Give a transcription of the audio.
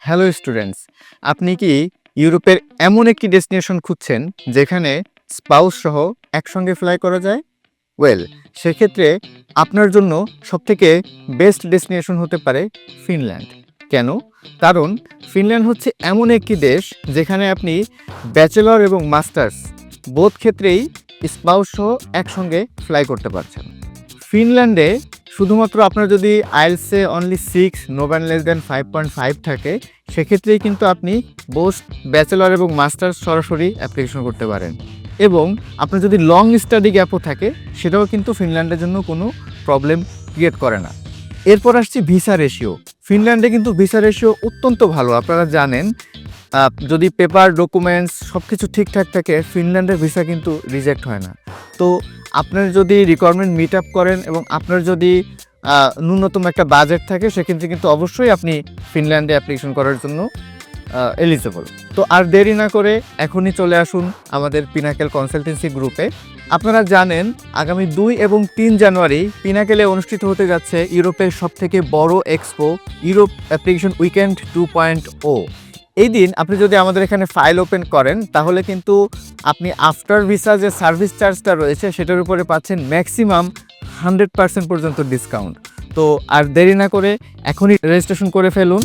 Hello students, আপনি কি ইউরোপের এমন একটি ডেস্টিনেশন খুঁজছেন যেখানে স্পাউস সহ একসঙ্গে ফ্লাই করা যায়? ওয়েল, সেক্ষেত্রে আপনার জন্য সবথেকে বেস্ট ডেস্টিনেশন হতে পারে ফিনল্যান্ড। কেন? কারণ ফিনল্যান্ড হচ্ছে এমন একটি দেশ যেখানে আপনি ব্যাচেলর এবং মাস্টার্স বোথ ক্ষেত্রেই স্পাউস সহ একসঙ্গে ফ্লাই করতে পারছেন। ফিনল্যান্ডে শুধুমাত্র আপনার যদি আইএলটিএসে only 6 no band less than 5.5 থাকে, সেক্ষেত্রেই কিন্তু আপনি বোথ ব্যাচেলর এবং মাস্টার্স সরাসরি অ্যাপ্লিকেশন করতে পারেন। এবং আপনার যদি লং স্টাডি গ্যাপও থাকে, সেটাও কিন্তু ফিনল্যান্ডের জন্য কোনো প্রবলেম ক্রিয়েট করে না। এরপর আসছি ভিসা রেশিও। ফিনল্যান্ডে কিন্তু ভিসা রেশিও অত্যন্ত ভালো। আপনারা জানেন, যদি পেপার ডকুমেন্টস সব কিছু ঠিকঠাক থাকে, ফিনল্যান্ডের ভিসা কিন্তু রিজেক্ট হয় না। তো আপনার যদি রিকোয়ারমেন্ট মিট আপ করেন এবং আপনার যদি ন্যূনতম একটা বাজেট থাকে, সেক্ষেত্রে কিন্তু অবশ্যই আপনি ফিনল্যান্ডে অ্যাপ্লিকেশন করার জন্য এলিজিবল। তো আর দেরি না করে এখনই চলে আসুন আমাদের পিনাকেল কনসালটেন্সি গ্রুপে। আপনারা জানেন, আগামী 2 এবং 3 জানুয়ারি পিনাকেলে অনুষ্ঠিত হতে যাচ্ছে ইউরোপের সবথেকে বড় এক্সপো, ইউরোপ অ্যাপ্লিকেশন উইকেন্ড 2.0। এই দিন আপনি যদি আমাদের এখানে ফাইল ওপেন করেন, তাহলে কিন্তু আপনি আফটার ভিসা যে সার্ভিস চার্জটা রয়েছে সেটার উপরে পাচ্ছেন ম্যাক্সিমাম 100% পর্যন্ত ডিসকাউন্ট। তো আর দেরি না করে এখনই রেজিস্ট্রেশন করে ফেলুন।